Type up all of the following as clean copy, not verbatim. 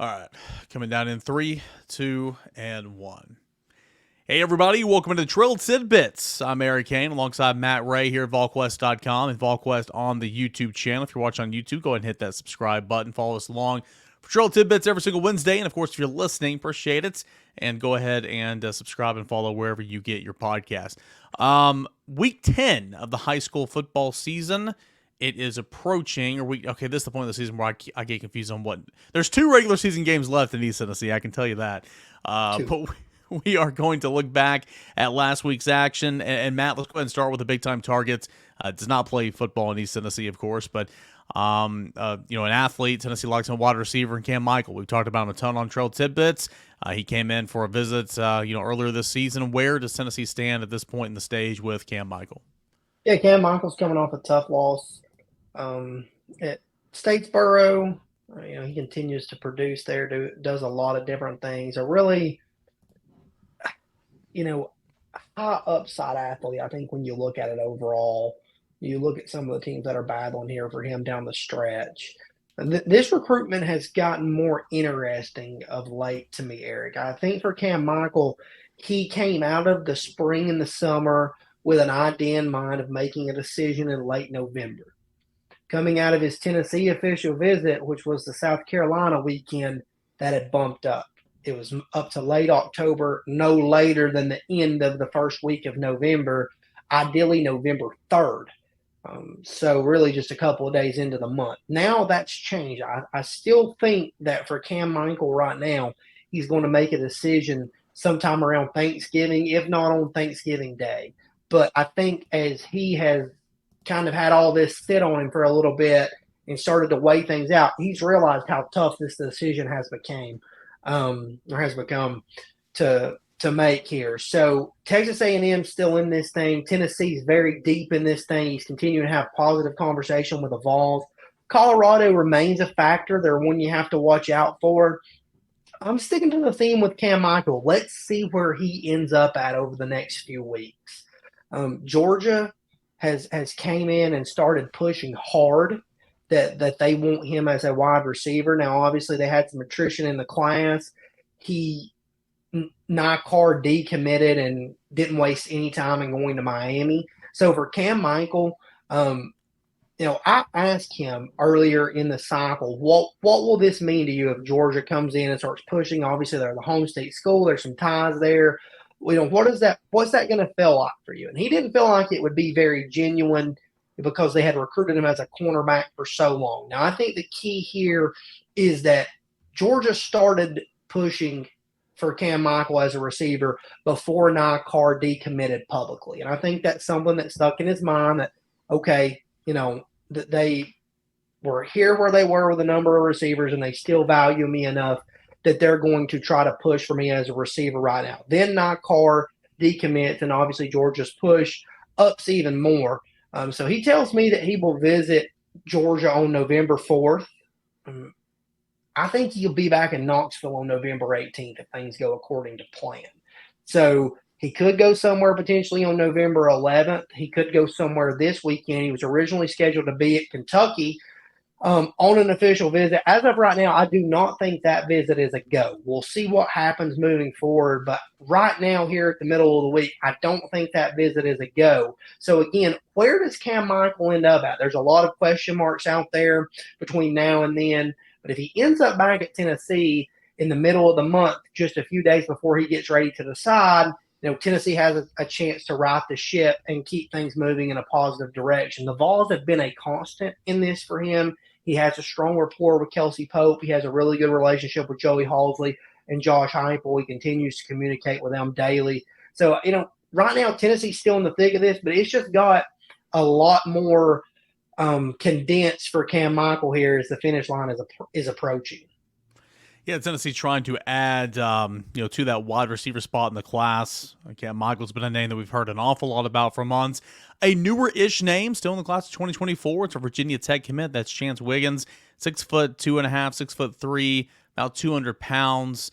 All right, coming down in three, two, and one. Hey, everybody, welcome to Trill Tidbits. I'm Eric Kane alongside Matt Ray here at Volquest.com and Volquest on the YouTube channel. If you're watching on YouTube, go ahead and hit that subscribe button. Follow us along for Trill Tidbits every single Wednesday. And of course, if you're listening, appreciate it. And go ahead and subscribe and follow wherever you get your podcast. Week 10 of the high school football season. It is approaching, okay, this is the point of the season where I get confused on what. There's two regular season games left in East Tennessee, I can tell you that. Two. But we are going to look back at last week's action. And Matt, let's go ahead and start with the big time targets. Does not play football in East Tennessee, of course, but an athlete, Tennessee Lexington wide receiver, and Cam Michael. We've talked about him a ton on Trail Tidbits. He came in for a visit, earlier this season. Where does Tennessee stand at this point in the stage with Cam Michael? Yeah, Cam Michael's coming off a tough loss at Statesboro. He continues to produce there, does a lot of different things. A really, high upside athlete. I think when you look at it overall, you look at some of the teams that are battling here for him down the stretch. This recruitment has gotten more interesting of late to me, Eric. I think for Cam Michael, he came out of the spring and the summer with an idea in mind of making a decision in late November. Coming out of his Tennessee official visit, which was the South Carolina weekend, that had bumped up. It was up to late October, no later than the end of the first week of November, ideally November 3rd. So really just a couple of days into the month. Now that's changed. I still think that for Cam Michael right now, he's going to make a decision sometime around Thanksgiving, if not on Thanksgiving Day. But I think as he has kind of had all this sit on him for a little bit and started to weigh things out, he's realized how tough this decision has become to make here. So Texas A&M still in this thing. Tennessee's very deep in this thing. He's continuing to have positive conversation with the Vols. Colorado remains a factor. They're one you have to watch out for. I'm sticking to the theme with Cam Michael. Let's see where he ends up at over the next few weeks. Georgia has came in and started pushing hard that they want him as a wide receiver. Now, obviously, they had some attrition in the class. He Nycar decommitted and didn't waste any time in going to Miami. So for Cam Michael, I asked him earlier in the cycle, what will this mean to you if Georgia comes in and starts pushing? Obviously, they're the home state school. There's some ties there. What's that going to feel like for you? And he didn't feel like it would be very genuine because they had recruited him as a cornerback for so long. Now, I think the key here is that Georgia started pushing for Cam Michael as a receiver before Nycar decommitted publicly. And I think that's something that stuck in his mind that, okay, that they were here where they were with a number of receivers and they still value me enough that they're going to try to push for me as a receiver right now. Then Nycar decommits, and obviously Georgia's push ups even more. So he tells me that he will visit Georgia on November 4th. I think he'll be back in Knoxville on November 18th if things go according to plan. So he could go somewhere potentially on November 11th. He could go somewhere this weekend. He was originally scheduled to be at Kentucky on an official visit. As of right now, I do not think that visit is a go. We'll see what happens moving forward. But right now, here at the middle of the week, I don't think that visit is a go. So again, where does Cam Michael end up at? There's a lot of question marks out there between now and then. But if he ends up back at Tennessee in the middle of the month, just a few days before he gets ready to decide, Tennessee has a chance to right the ship and keep things moving in a positive direction. The Vols have been a constant in this for him. He has a strong rapport with Kelsey Pope. He has a really good relationship with Joey Halsley and Josh Heupel. He continues to communicate with them daily. So, right now Tennessee's still in the thick of this, but it's just got a lot more condensed for Cam Michael here as the finish line is approaching. Yeah, Tennessee trying to add, to that wide receiver spot in the class. Cam Michael's been a name that we've heard an awful lot about for months. A newer-ish name, still in the class of 2024. It's a Virginia Tech commit. That's Chance Wiggins, 6'2.5", 6'3", about 200 pounds.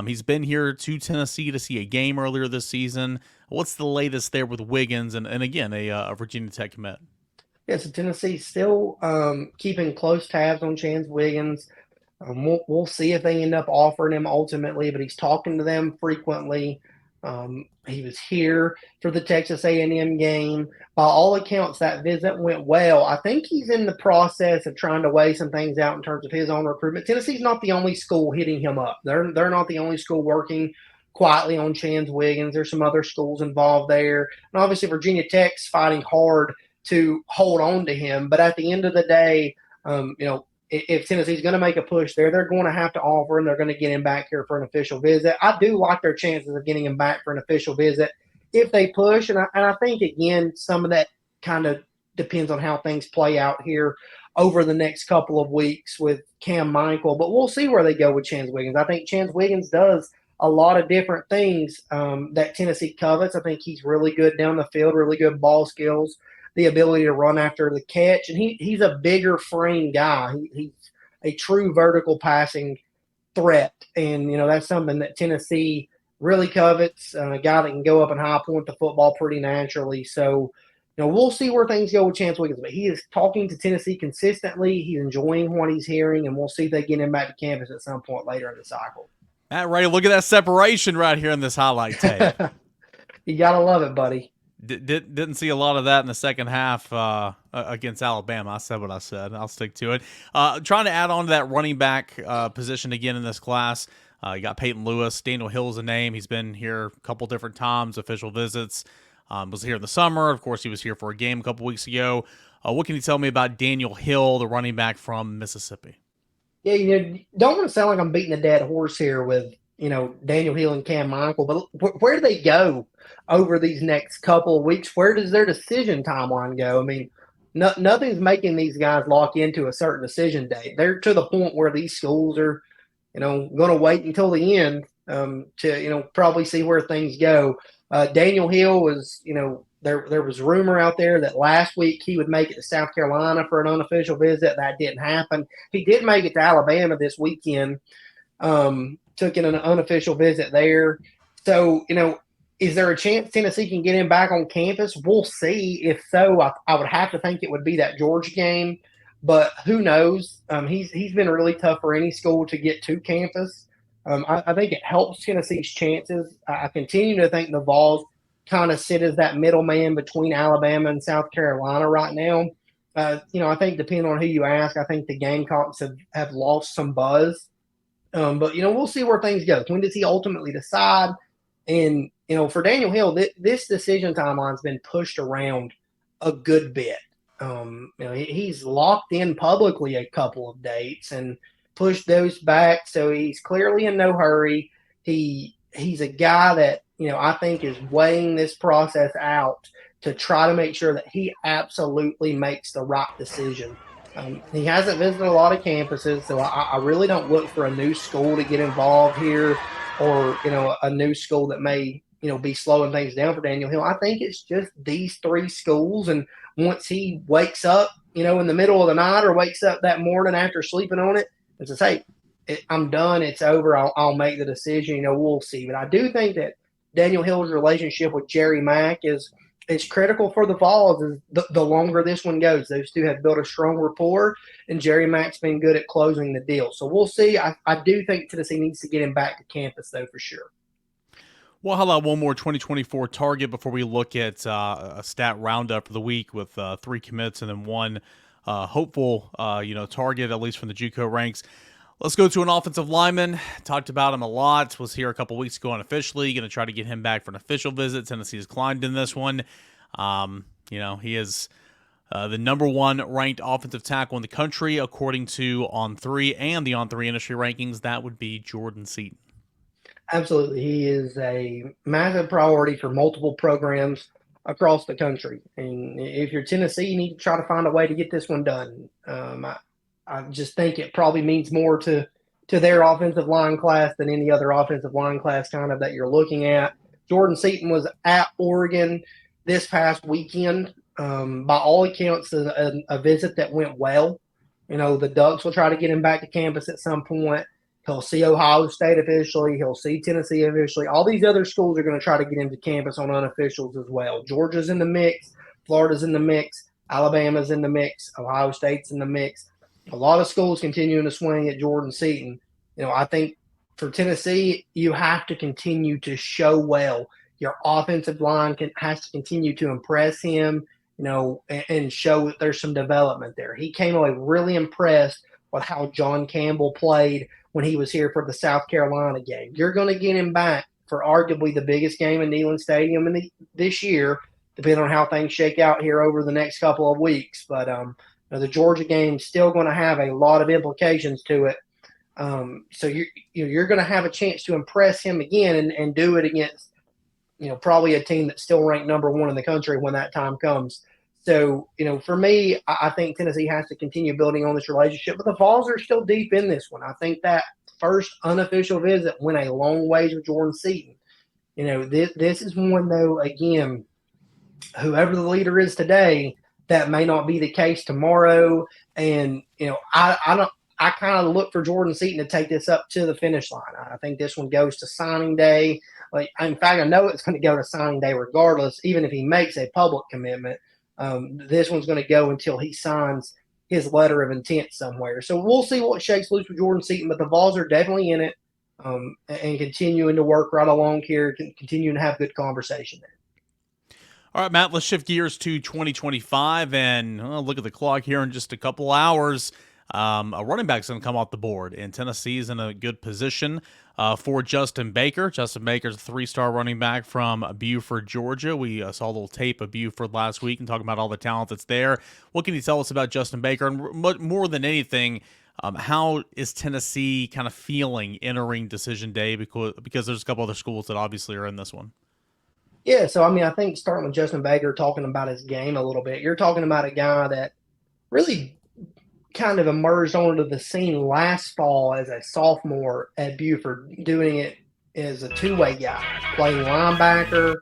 He's been here to Tennessee to see a game earlier this season. What's the latest there with Wiggins and again, a Virginia Tech commit? Yeah, so Tennessee still keeping close tabs on Chance Wiggins. We'll see if they end up offering him ultimately, but he's talking to them frequently. He was here for the Texas A&M game. By all accounts, that visit went well. I think he's in the process of trying to weigh some things out in terms of his own recruitment. Tennessee's not the only school hitting him up. They're not the only school working quietly on Chance Wiggins. There's some other schools involved there. And obviously, Virginia Tech's fighting hard to hold on to him. But at the end of the day, if Tennessee's going to make a push there, they're going to have to offer him. They're going to get him back here for an official visit. I do like their chances of getting him back for an official visit if they push. And I think, again, some of that kind of depends on how things play out here over the next couple of weeks with Cam Michael. But we'll see where they go with Chance Wiggins. I think Chance Wiggins does a lot of different things that Tennessee covets. I think he's really good down the field, really good ball skills, the ability to run after the catch. And he's a bigger frame guy. He's a true vertical passing threat. And, that's something that Tennessee really covets, a guy that can go up and high point the football pretty naturally. So, we'll see where things go with Chance Wiggins. But he is talking to Tennessee consistently. He's enjoying what he's hearing, and we'll see if they get him back to campus at some point later in the cycle. Matt Ray, look at that separation right here in this highlight tape. You got to love it, buddy. Didn't see a lot of that in the second half against Alabama. I said what I said. I'll stick to it. Trying to add on to that running back position again in this class. You got Peyton Lewis. Daniel Hill is a name. He's been here a couple different times, official visits. Was here in the summer. Of course, he was here for a game a couple weeks ago. What can you tell me about Daniel Hill, the running back from Mississippi? Yeah, don't want to sound like I'm beating a dead horse here with Daniel Hill and Cam Michael, but where do they go over these next couple of weeks? Where does their decision timeline go? I mean, nothing's making these guys lock into a certain decision date. They're to the point where these schools are, going to wait until the end to, probably see where things go. Daniel Hill was, there was rumor out there that last week he would make it to South Carolina for an unofficial visit. That didn't happen. He did make it to Alabama this weekend. Took in an unofficial visit there. So, is there a chance Tennessee can get him back on campus? We'll see. If so, I would have to think it would be that Georgia game, but who knows? He's been really tough for any school to get to campus. I think it helps Tennessee's chances. I continue to think the Vols kind of sit as that middleman between Alabama and South Carolina right now. I think depending on who you ask, I think the Gamecocks have lost some buzz. But, we'll see where things go. When does he ultimately decide? And, for Daniel Hill, this decision timeline's been pushed around a good bit. He's locked in publicly a couple of dates and pushed those back. So he's clearly in no hurry. He's a guy that, I think is weighing this process out to try to make sure that he absolutely makes the right decision. He hasn't visited a lot of campuses, so I really don't look for a new school to get involved here or, a new school that may, be slowing things down for Daniel Hill. I think it's just these three schools, and once he wakes up, in the middle of the night or wakes up that morning after sleeping on it and says, hey, I'm done, it's over, I'll make the decision, we'll see. But I do think that Daniel Hill's relationship with Jerry Mack is critical for the Vols is the longer this one goes. Those two have built a strong rapport, and Jerry Mack's been good at closing the deal. So we'll see. I do think Tennessee needs to get him back to campus, though, for sure. We'll highlight one more 2024 target before we look at a stat roundup for the week with 3 commits and then one hopeful target, at least from the JUCO ranks. Let's go to an offensive lineman. Talked about him a lot. Was here a couple weeks ago unofficially. Going to try to get him back for an official visit. Tennessee has climbed in this one. He is the number 1 ranked offensive tackle in the country, according to On3 and the On3 industry rankings. That would be Jordan Seaton. Absolutely. He is a massive priority for multiple programs across the country. And if you're Tennessee, you need to try to find a way to get this one done. I just think it probably means more to their offensive line class than any other offensive line class kind of that you're looking at. Jordan Seaton was at Oregon this past weekend. By all accounts, a visit that went well. The Ducks will try to get him back to campus at some point. He'll see Ohio State officially. He'll see Tennessee officially. All these other schools are going to try to get him to campus on unofficials as well. Georgia's in the mix. Florida's in the mix. Alabama's in the mix. Ohio State's in the mix. A lot of schools continuing to swing at Jordan Seaton. I think for Tennessee, you have to continue to show well. Your offensive line has to continue to impress him, and show that there's some development there. He came away really impressed with how John Campbell played when he was here for the South Carolina game. You're going to get him back for arguably the biggest game in Neyland Stadium this year, depending on how things shake out here over the next couple of weeks. But the Georgia game is still going to have a lot of implications to it. So you're going to have a chance to impress him again and do it against, probably a team that's still ranked number one in the country when that time comes. So, for me, I think Tennessee has to continue building on this relationship, but the Vols are still deep in this one. I think that first unofficial visit went a long ways with Jordan Seaton. This is one, though, again, whoever the leader is today, that may not be the case tomorrow. And, I kind of look for Jordan Seaton to take this up to the finish line. I think this one goes to signing day. In fact, I know it's going to go to signing day regardless, even if he makes a public commitment. This one's going to go until he signs his letter of intent somewhere. So we'll see what shakes loose with Jordan Seaton, but the Vols are definitely in it, and continuing to work right along here, continuing to have good conversation there. All right, Matt, let's shift gears to 2025 and look at the clock here in just a couple hours. A running back's going to come off the board, and Tennessee's in a good position for Justin Baker. Justin Baker's a 3-star running back from Buford, Georgia. We saw a little tape of Buford last week and talking about all the talent that's there. What can you tell us about Justin Baker? And more than anything, how is Tennessee kind of feeling entering decision day? Because there's a couple other schools that obviously are in this one. Yeah, so I think starting with Justin Baker, talking about his game a little bit, you're talking about a guy that really kind of emerged onto the scene last fall as a sophomore at Buford, doing it as a two-way guy, playing linebacker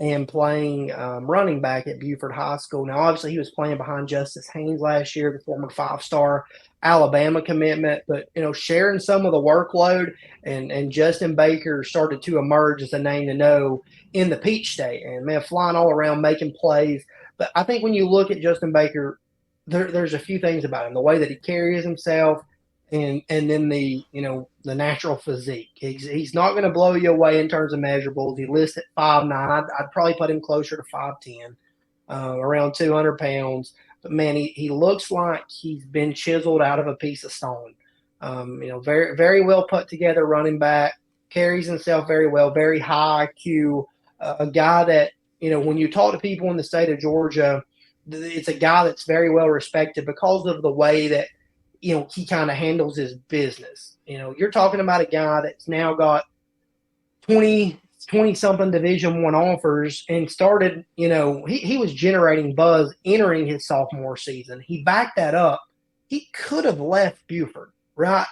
and playing running back at Buford High School. Now, obviously, he was playing behind Justice Haynes last year, the former 5-star Alabama commitment, but, sharing some of the workload, and Justin Baker started to emerge as a name to know in the Peach State, and man, flying all around, making plays. But I think when you look at Justin Baker, there's a few things about him: the way that he carries himself, and then the natural physique. He's not going to blow you away in terms of measurables. He lists at 5'9". I'd probably put him closer to 5'10", around 200 pounds. But man, he looks like he's been chiseled out of a piece of stone. Very, very well put together running back, carries himself very well, very high IQ. A guy that, when you talk to people in the state of Georgia, it's a guy that's very well respected because of the way that, he kind of handles his business. You're talking about a guy that's now got 20 something Division I offers and started, he was generating buzz entering his sophomore season. He backed that up. He could have left Buford, right?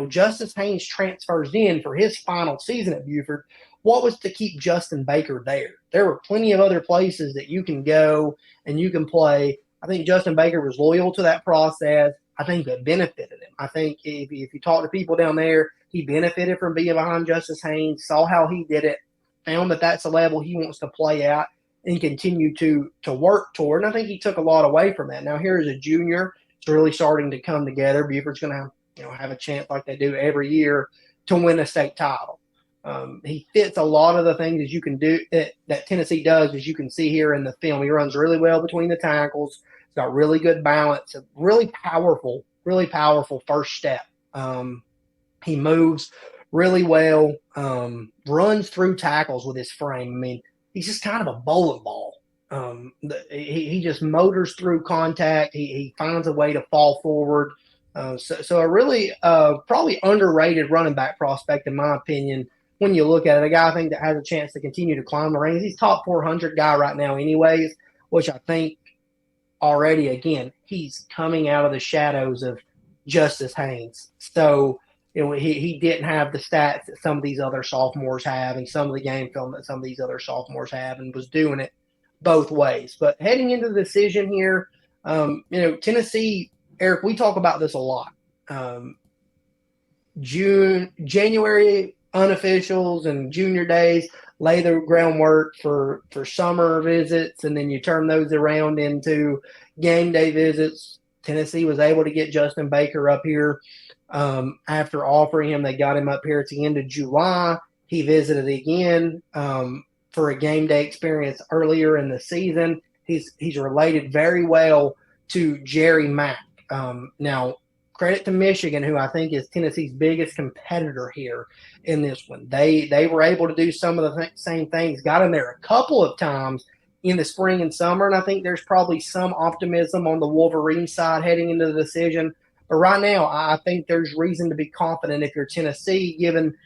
Justice Haynes transfers in for his final season at Buford. What was to keep Justin Baker there? There were plenty of other places that you can go and you can play. I think Justin Baker was loyal to that process. I think it benefited him. I think if you talk to people down there, he benefited from being behind Justice Haynes, saw how he did it, found that that's a level he wants to play at and continue to work toward. And I think he took a lot away from that. Now, here is a junior. It's really starting to come together. Buford's going to have a chance like they do every year to win a state title. He fits a lot of the things that you can do that Tennessee does, as you can see here in the film. He runs really well between the tackles. He's got really good balance, a really powerful first step. He moves really well, runs through tackles with his frame. He's just kind of a bowling ball. He just motors through contact. He finds a way to fall forward. So a really probably underrated running back prospect, in my opinion, when you look at it. A guy I think that has a chance to continue to climb the ranks. He's top 400 guy right now anyways, which I think already, again, he's coming out of the shadows of Justice Haynes. So he didn't have the stats that some of these other sophomores have and some of the game film that some of these other sophomores have, and was doing it both ways. But heading into the decision here, Tennessee, Eric, we talk about this a lot. January unofficials and junior days lay the groundwork for summer visits, and then you turn those around into game day visits Tennessee was able to get Justin Baker up here after offering him. They got him up here at the end of July. He visited again for a game day experience earlier in the season. He's related very well to Jerry Mack. Now, credit to Michigan, who I think is Tennessee's biggest competitor here in this one. They were able to do some of the same things, got in there a couple of times in the spring and summer, and I think there's probably some optimism on the Wolverine side heading into the decision. But right now, I think there's reason to be confident if you're Tennessee, given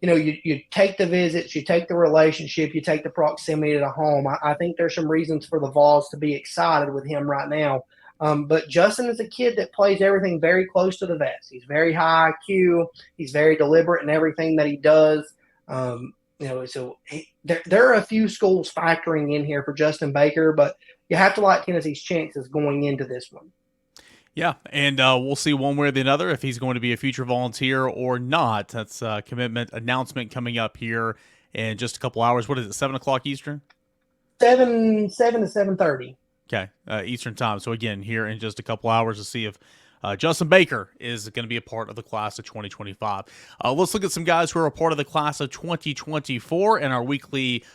you take the visits, you take the relationship, you take the proximity to home. I think there's some reasons for the Vols to be excited with him right now. But Justin is a kid that plays everything very close to the vest. He's very high IQ. He's very deliberate in everything that he does. There are a few schools factoring in here for Justin Baker, but you have to like Tennessee's chances going into this one. Yeah, and we'll see one way or the other if he's going to be a future volunteer or not. That's a commitment announcement coming up here in just a couple hours. What is it, 7 o'clock Eastern? 7 to 7:30. Okay, Eastern time. So again, here in just a couple hours to see if Justin Baker is going to be a part of the class of 2025. Let's look at some guys who are a part of the class of 2024 in our weekly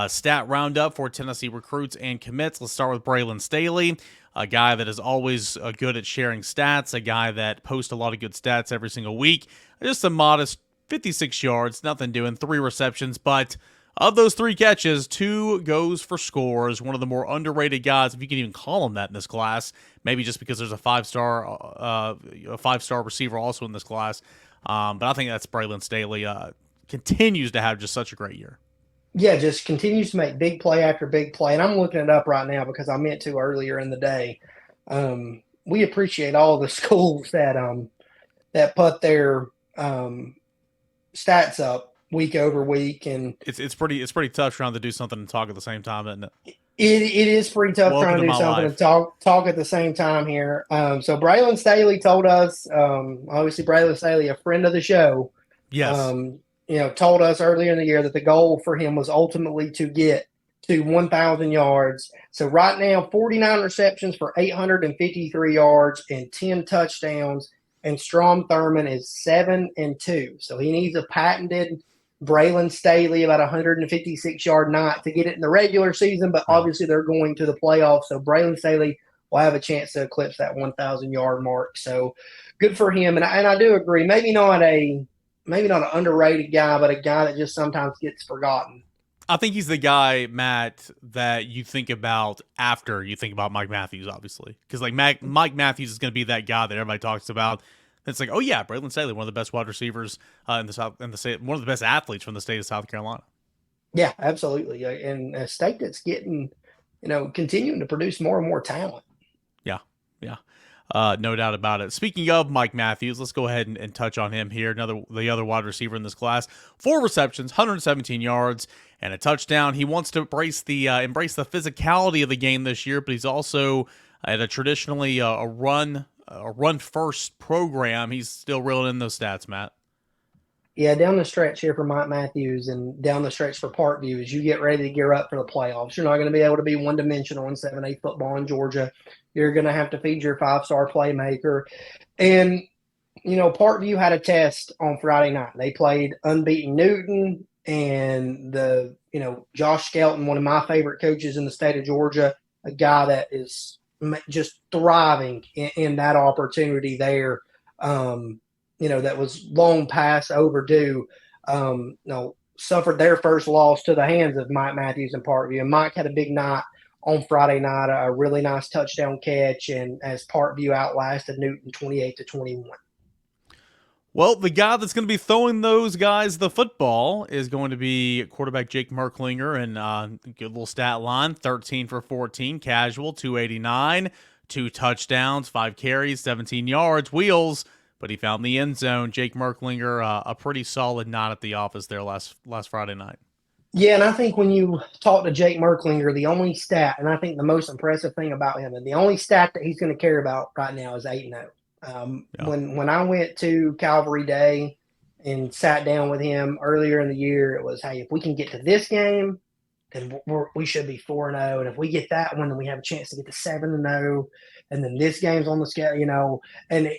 stat roundup for Tennessee recruits and commits. Let's start with Braylon Staley, a guy that is always good at sharing stats, a guy that posts a lot of good stats every single week. Just a modest 56 yards, nothing doing, 3 receptions, but of those 3 catches, 2 goes for scores. One of the more underrated guys, if you can even call him that in this class. Maybe just because there's a 5-star receiver also in this class. But I think that's Braylon Staley. Continues to have just such a great year. Yeah, just continues to make big play after big play. And I'm looking it up right now because I meant to earlier in the day. We appreciate all the schools that put their stats up week over week, and it's pretty tough trying to do something and talk at the same time, isn't it? It is pretty tough trying to do something and talk at the same time here. So Braylon Staley told us, obviously Braylon Staley, a friend of the show, yes, told us earlier in the year that the goal for him was ultimately to get to 1,000 yards. So right now, 49 receptions for 853 yards and 10 touchdowns. And Strom Thurmond is 7-2. So he needs a patented Braylon Staley about 156-yard night to get it in the regular season, but obviously they're going to the playoffs. So Braylon Staley will have a chance to eclipse that 1,000-yard mark. So good for him. And I do agree. Maybe not an underrated guy, but a guy that just sometimes gets forgotten. I think he's the guy, Matt, that you think about after you think about Mike Matthews, obviously. Because like Mike Matthews is going to be that guy that everybody talks about. It's like, oh yeah, Braylon Staley, one of the best wide receivers in the state, one of the best athletes from the state of South Carolina. Yeah, absolutely, and a state that's getting, continuing to produce more and more talent. Yeah, no doubt about it. Speaking of Mike Matthews, let's go ahead and touch on him here. The other wide receiver in this class, 4 receptions, 117 yards, and a touchdown. He wants to embrace the physicality of the game this year, but he's also at a traditionally a run first program. He's still reeling in those stats, Matt. Yeah, down the stretch here for Mike Matthews and down the stretch for Parkview as you get ready to gear up for the playoffs. You're not going to be able to be one-dimensional in 7A football in Georgia. You're going to have to feed your 5-star playmaker. And, Parkview had a test on Friday night. They played unbeaten Newton and Josh Skelton, one of my favorite coaches in the state of Georgia, a guy that is just thriving in that opportunity there. That was long past overdue, suffered their first loss to the hands of Mike Matthews and Parkview. And Mike had a big night on Friday night, a really nice touchdown catch, and as Parkview outlasted Newton 28-21. Well, the guy that's going to be throwing those guys the football is going to be quarterback Jake Merklinger, and good little stat line, 13 for 14, casual, 289, 2 touchdowns, 5 carries, 17 yards, wheels, but he found the end zone. Jake Merklinger, a pretty solid night at the office there last Friday night. Yeah, and I think when you talk to Jake Merklinger, the only stat, and I think the most impressive thing about him, and the only stat that he's going to care about right now is 8-0. When I went to Calvary Day and sat down with him earlier in the year, it was, hey, if we can get to this game, then we should be 4-0. And if we get that one, then we have a chance to get to 7-0. And then this game's on the scale, and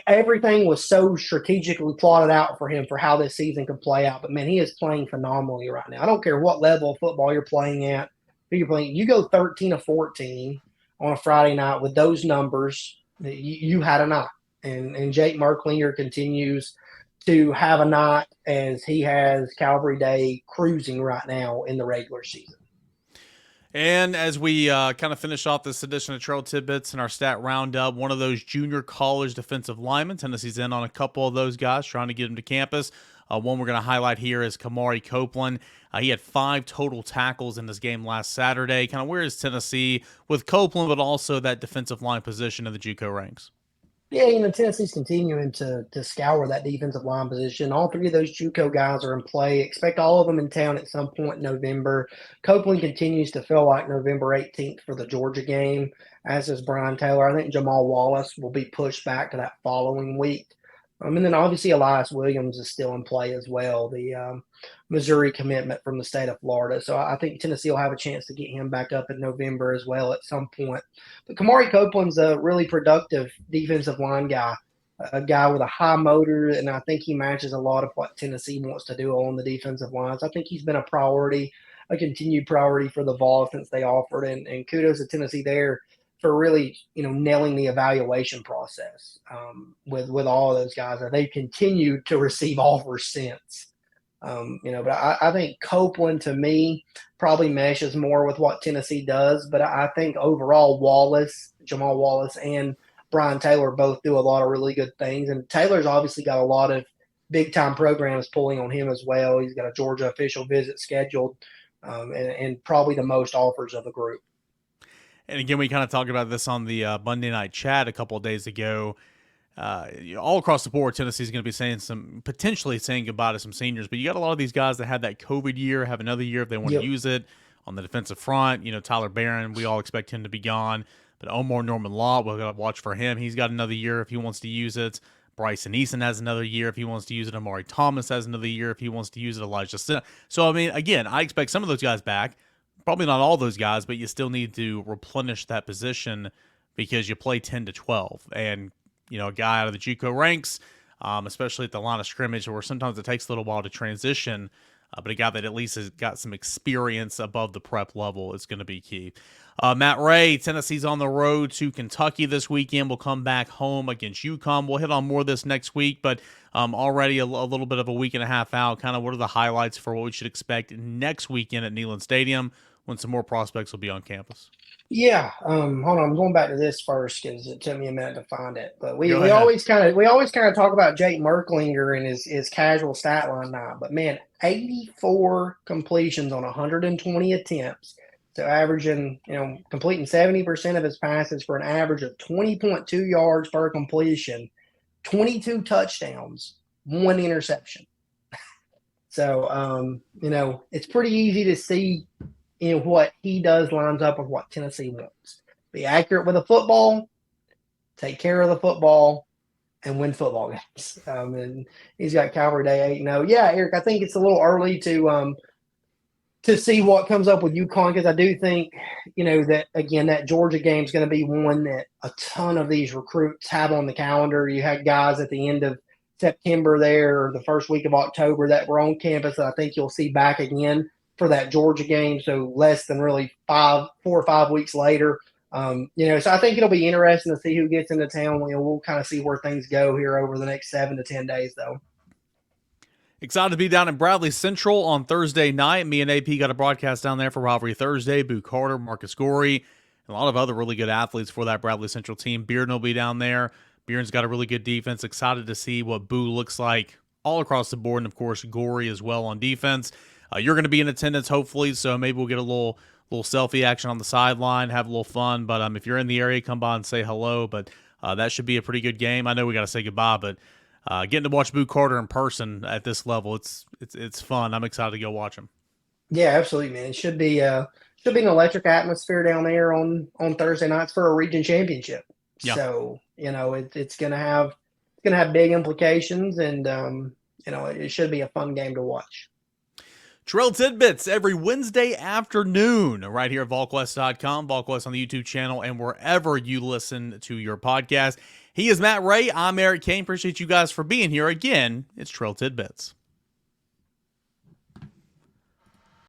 everything was so strategically plotted out for him for how this season could play out. But man, he is playing phenomenally right now. I don't care what level of football you're playing at, who you're playing. You go 13-14 on a Friday night with those numbers, you had a night. And Jake Merklinger continues to have a night as he has Calvary Day cruising right now in the regular season. And as we kind of finish off this edition of Trail Tidbits and our stat roundup, one of those junior college defensive linemen, Tennessee's in on a couple of those guys trying to get them to campus. One we're going to highlight here is Kamari Copeland. He had 5 total tackles in this game last Saturday. Kind of where is Tennessee with Copeland, but also that defensive line position in the JUCO ranks? Yeah, Tennessee's continuing to scour that defensive line position. All 3 of those JUCO guys are in play. Expect all of them in town at some point in November. Copeland continues to feel like November 18th for the Georgia game, as is Brian Taylor. I think Jamal Wallace will be pushed back to that following week. And then obviously Elias Williams is still in play as well, the Missouri commitment from the state of Florida. So I think Tennessee will have a chance to get him back up in November as well at some point. But Kamari Copeland's a really productive defensive line guy, a guy with a high motor, and I think he matches a lot of what Tennessee wants to do on the defensive lines. I think he's been a priority, a continued priority for the Vols since they offered, and kudos to Tennessee there for really, nailing the evaluation process with all of those guys. They've continued to receive offers since. But I think Copeland, to me, probably meshes more with what Tennessee does. But I think overall, Jamal Wallace, and Brian Taylor both do a lot of really good things. And Taylor's obviously got a lot of big-time programs pulling on him as well. He's got a Georgia official visit scheduled and probably the most offers of the group. And again, we kind of talked about this on the Monday night chat a couple of days ago. All across the board, Tennessee's going to be potentially saying goodbye to some seniors, but you got a lot of these guys that had that COVID year, have another year if they want to use it on the defensive front. Tyler Barron, we all expect him to be gone, but Omar Norman Law, we'll got to watch for him. He's got another year if he wants to use it. Bryson Eason has another year if he wants to use it. Amari Thomas has another year if he wants to use it. Elijah Sinna. So, I mean, again, I expect some of those guys back. Probably not all those guys, but you still need to replenish that position because you play 10 to 12. And, a guy out of the JUCO ranks, especially at the line of scrimmage where sometimes it takes a little while to transition, but a guy that at least has got some experience above the prep level is going to be key. Matt Ray, Tennessee's on the road to Kentucky this weekend. We'll come back home against UConn. We'll hit on more of this next week, but already a little bit of a week and a half out. Kind of what are the highlights for what we should expect next weekend at Neyland Stadium when some more prospects will be on campus? Yeah, hold on. I'm going back to this first because it took me a minute to find it. But we always kind of talk about Jake Merklinger and his casual stat line now. But man, 84 completions on 120 attempts, so averaging completing 70% of his passes for an average of 20.2 yards per completion, 22 touchdowns, 1 interception. So it's pretty easy to see. What he does lines up with what Tennessee wants. Be accurate with the football, take care of the football, and win football games. And he's got Calvary Day 8-0. Yeah, Eric, I think it's a little early to see what comes up with UConn because I do think, that, again, that Georgia game is going to be one that a ton of these recruits have on the calendar. You had guys at the end of September there or the first week of October that were on campus that I think you'll see back again for that Georgia game, so less than really 4 or 5 weeks later. So I think it'll be interesting to see who gets into town. We'll kind of see where things go here over the next 7 to 10 days, though. Excited to be down in Bradley Central on Thursday night. Me and AP got a broadcast down there for Rivalry Thursday. Boo Carter, Marcus Gorey, and a lot of other really good athletes for that Bradley Central team. Bearden will be down there. Bearden's got a really good defense. Excited to see what Boo looks like all across the board, and of course Gorey as well on defense. You're going to be in attendance, hopefully, so maybe we'll get a little selfie action on the sideline, have a little fun. But if you're in the area, come by and say hello. But that should be a pretty good game. I know we got to say goodbye, but getting to watch Boo Carter in person at this level, it's fun. I'm excited to go watch him. Yeah, absolutely, man. It should be an electric atmosphere down there on Thursday nights for a region championship. Yeah. So it's going to have big implications, and it should be a fun game to watch. Trail Tidbits every Wednesday afternoon right here at Volquest.com, Volquest on the YouTube channel, and wherever you listen to your podcast. He is Matt Ray. I'm Eric Kane. Appreciate you guys for being here. Again, it's Trail Tidbits.